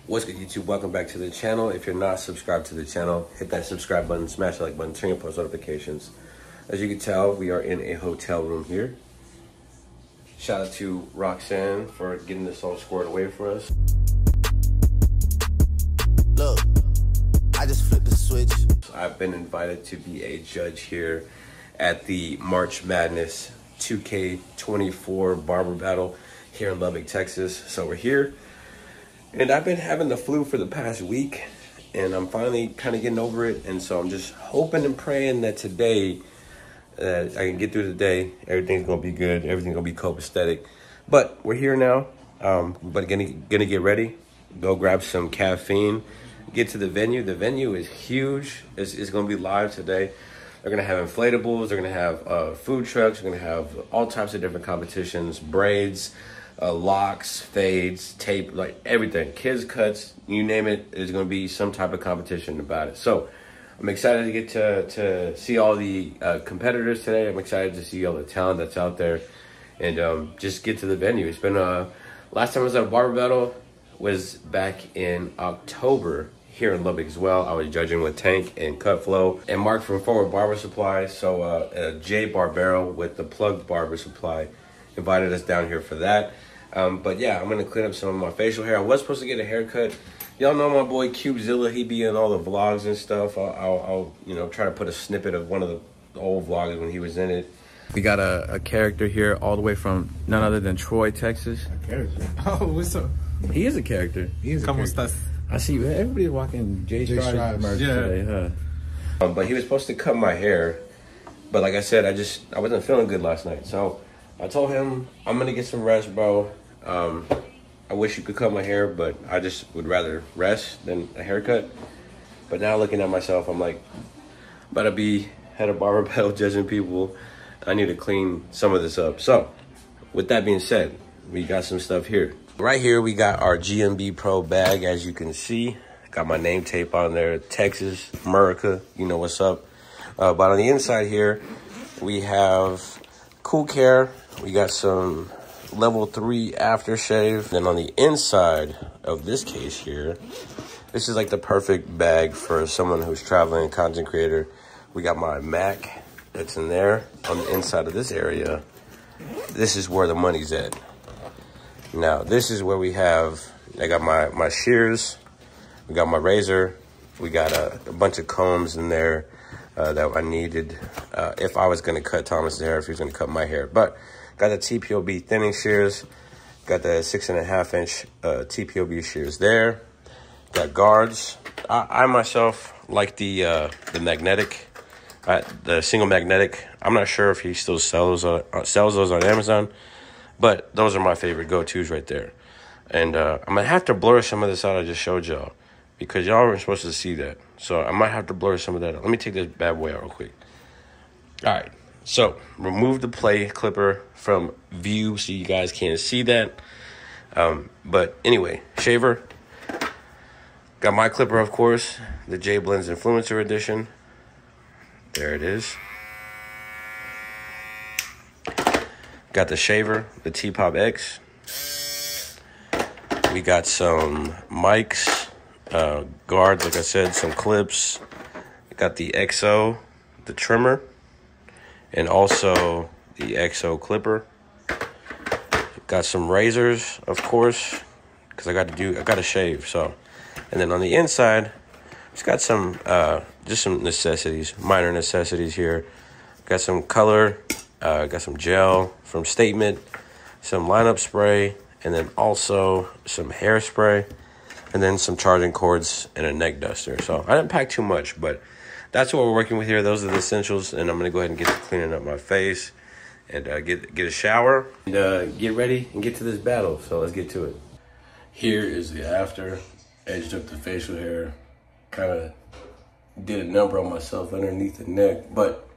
What's good, YouTube? Welcome back to the channel. If you're not subscribed to the channel, hit that subscribe button, smash the like button, turn your post notifications. As you can tell, we are in a hotel room here. Shout out to Roxanne for getting this all squared away for us. Look, I just flipped the switch. I've been invited to be a judge here at the March Madness 2K24 Barber Battle here in Lubbock, Texas. So we're here. And I've been having the flu for the past week, and I'm finally kind of getting over it. And so I'm just hoping and praying that today, I can get through the day. Everything's gonna be good. Everything's gonna be copacetic. But we're here now. But gonna get ready. Go grab some caffeine. Get to the venue. The venue is huge. It's gonna be live today. They're gonna have inflatables. They're gonna have food trucks. They're gonna have all types of different competitions, braids. Locks, fades, tape, like everything. Kids cuts, you name it, there's going to be some type of competition about it. So I'm excited to get to see all the competitors today. I'm excited to see all the talent that's out there and just get to the venue. It's been last time I was at a barber battle was back in October here in Lubbock as well. I was judging with Tank and Cutflow and Mark from Forward Barber Supply. So Jay Barbero with the Plug Barber Supply invited us down here for that. But yeah, I'm gonna clean up some of my facial hair. I was supposed to get a haircut. Y'all know my boy CubeZilla. He be in all the vlogs and stuff. I'll you know, try to put a snippet of one of the old vlogs when he was in it. We got a character here all the way from none other than Troy, Texas. A character? Oh, what's up? He is a character. He is a character. I see everybody's walking J Stripe merch today, huh? But he was supposed to cut my hair. But like I said, I wasn't feeling good last night. So I told him, I'm gonna get some rest, bro. I wish you could cut my hair, but I just would rather rest than a haircut. But now looking at myself, I'm like, about to be at a barber battle judging people. I need to clean some of this up. So with that being said, we got some stuff here. Right here, we got our GMB Pro bag, as you can see. Got my name tape on there, Texas, America, you know what's up. But on the inside here, we have Cool Care. We got some level 3 aftershave. Then on the inside of this case here, this is like the perfect bag for someone who's traveling, content creator. We got my Mac that's in there. On the inside of this area, this is where the money's at. Now, this is where we have, I got my shears, we got my razor, we got a bunch of combs in there that I needed if I was gonna cut Thomas's hair, if he was gonna cut my hair. But got the TPOB thinning shears, got the 6.5 inch TPOB shears there. Got guards. I myself like the magnetic, the single magnetic. I'm not sure if he still sells those on Amazon, but those are my favorite go-tos right there. And I'm gonna have to blur some of this out I just showed y'all because y'all weren't supposed to see that. So I might have to blur some of that out. Let me take this bad boy out real quick. All right. So, remove the play clipper from view so you guys can't see that. But anyway, shaver. Got my clipper, of course, the J Blends Influencer Edition. There it is. Got the shaver, the T-Pop X. We got some mics, guards, like I said, some clips. Got the XO, the trimmer. And also the XO clipper. Got some razors, of course, because I got to shave. So, and then on the inside, it's got some just some necessities, minor necessities here. Got some color, got some gel from Statement, some lineup spray, and then also some hairspray, and then some charging cords and a neck duster. So I didn't pack too much, but that's what we're working with here. Those are the essentials, and I'm gonna go ahead and get to cleaning up my face and get a shower and get ready and get to this battle. So let's get to it. Here is the after. Edged up the facial hair, kind of did a number on myself underneath the neck, but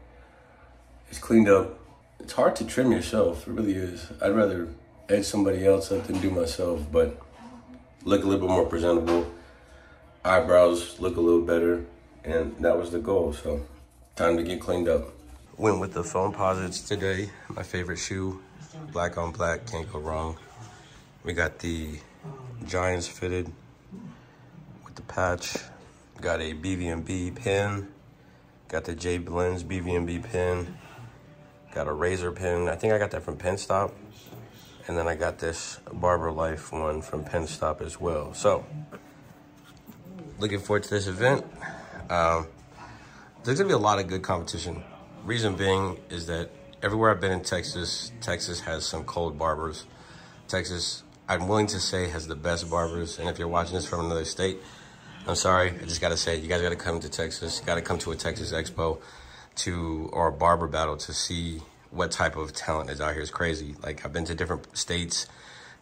it's cleaned up. It's hard to trim yourself, it really is. I'd rather edge somebody else up than do myself, but look a little bit more presentable. Eyebrows look a little better. And that was the goal, so time to get cleaned up. Went with the foam posits today. My favorite shoe, black on black, can't go wrong. We got the Giants fitted the patch. Got a BB&B pin. Got the J Blends BB&B pin. Got a razor pin. I think I got that from Pen Stop. And then I got this Barber Life one from Pen Stop as well. So, looking forward to this event. There's gonna be a lot of good competition. Reason being is that everywhere I've been in Texas, Texas has some cold barbers. Texas, I'm willing to say, has the best barbers. And if you're watching this from another state, I'm sorry, I just gotta say, you guys gotta come to Texas. You gotta come to a Texas Expo or a barber battle to see what type of talent is out here. It's crazy. Like, I've been to different states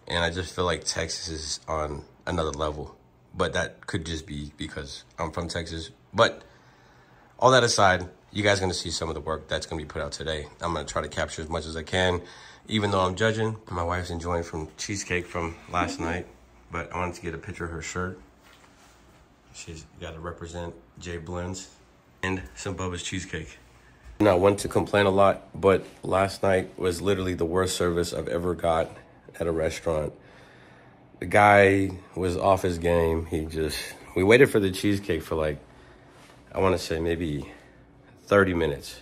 and I just feel like Texas is on another level. But that could just be because I'm from Texas. But all that aside, you guys are gonna see some of the work that's gonna be put out today. I'm gonna try to capture as much as I can, even though I'm judging. My wife's enjoying from cheesecake from last night, but I wanted to get a picture of her shirt. She's gotta represent J Blends and some Bubba's cheesecake. I want to complain a lot, but last night was literally the worst service I've ever got at a restaurant. The guy was off his game. We waited for the cheesecake for like, I want to say maybe 30 minutes.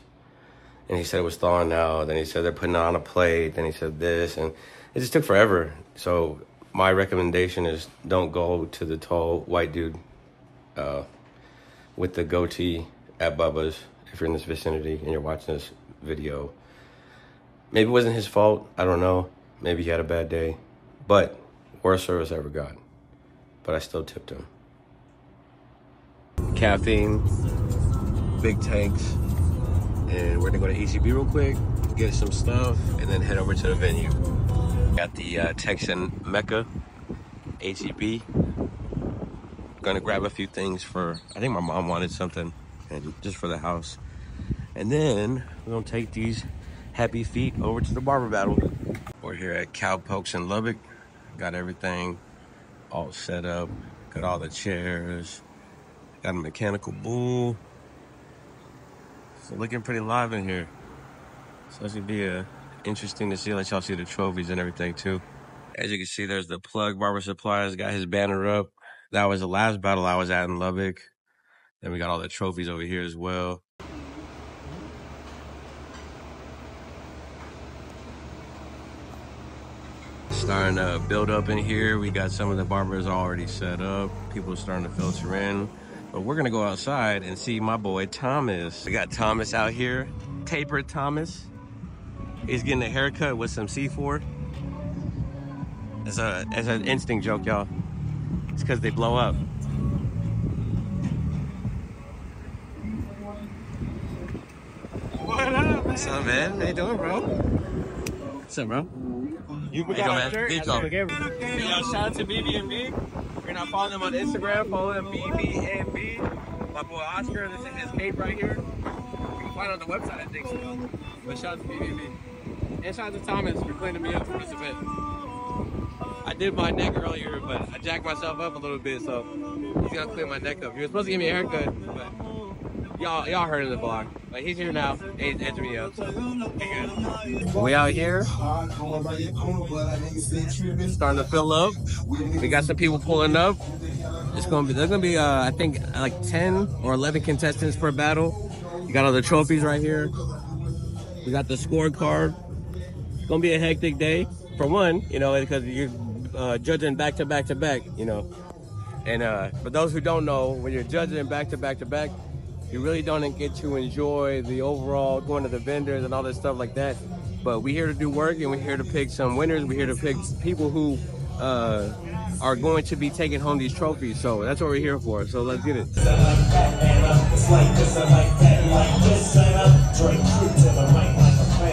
And he said it was thawing out. Then he said they're putting it on a plate. Then he said this, and it just took forever. So my recommendation is don't go to the tall white dude with the goatee at Bubba's if you're in this vicinity and you're watching this video. Maybe it wasn't his fault. I don't know. Maybe he had a bad day. But worst service I ever got. But I still tipped him. Caffeine, big tanks, and we're gonna go to ECB real quick, get some stuff, and then head over to the venue. Got the Texan Mecca, HEB. Gonna grab a few things for, I think my mom wanted something, and just for the house. And then we're gonna take these happy feet over to the barber battle. We're here at Cowpokes in Lubbock. Got everything all set up. Got all the chairs. Got a mechanical bull. So looking pretty live in here. So it's gonna be interesting to see. Let y'all see the trophies and everything too. As you can see, there's the Plug Barber Supplies. Got his banner up. That was the last battle I was at in Lubbock. Then we got all the trophies over here as well. Starting to build up in here. We got some of the barbers already set up. People are starting to filter in. But we're gonna go outside and see my boy Thomas. We got Thomas out here, Tapered Thomas. He's getting a haircut with some C4. It's an instinct joke, y'all. It's because they blow up. What up, What's up, man? How you doing, bro? What's up, bro? You got a shirt? Yo, shout out to BB&B. If you're not following them on Instagram, follow them BB&B. My boy Oscar, this is his cape right here. You can find it on the website, I think so. But shout out to BB&B. And shout out to Thomas for cleaning me up for this event. I did my neck earlier, but I jacked myself up a little bit, so he's gonna clean my neck up. He was supposed to give me a haircut, but y'all heard in the vlog. But he's here now. He's answering me up, so good. We out here. Starting to fill up. We got some people pulling up. There's gonna be I think like 10 or 11 contestants per battle. You got all the trophies right here. We got the scorecard. It's gonna be a hectic day. For one, you know, because you're judging back to back to back, you know. And for those who don't know, when you're judging back to back to back, you really don't get to enjoy the overall going to the vendors and all this stuff like that. But we're here to do work, and we're here to pick some winners. We're here to pick people who are going to be taking home these trophies. So that's what we're here for. So let's get it. We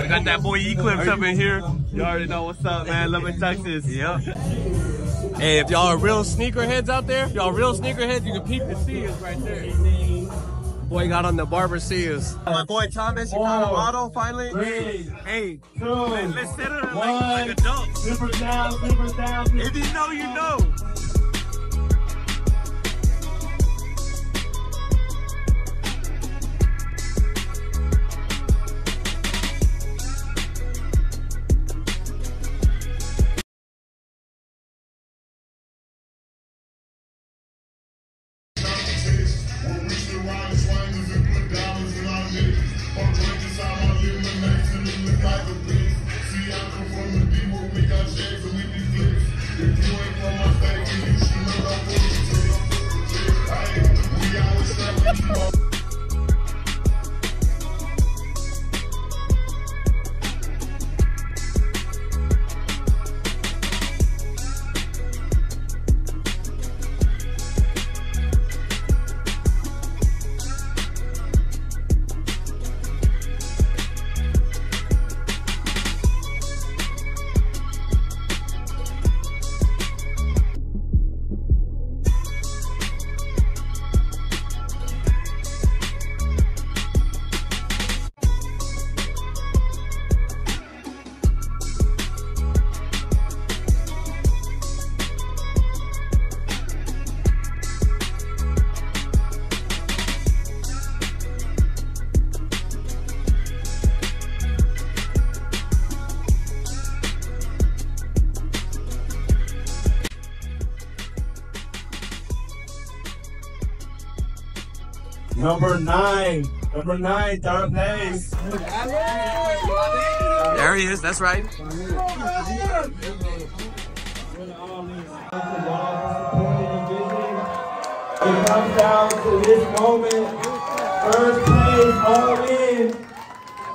got that boy Eclipse up in here. You already know what's up, man. Lubbock, Texas. Yep. Hey, if y'all are real sneakerheads out there, if y'all real sneakerheads, you can peep the Sears right there. Boy got on the barber Sears. My boy Thomas, you got a model finally. 3, hey, 2, let's sit it like adults. Super down, super down. If you know, you know. Number 9. Number 9, third place. There he is. That's right. It comes down to this moment. First place, all in.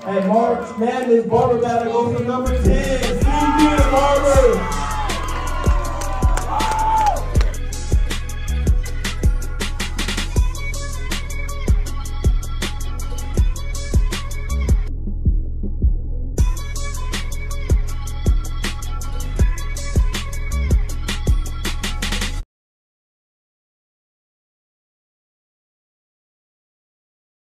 And March Madness Barber Battle goes to number 10. CB the Barber.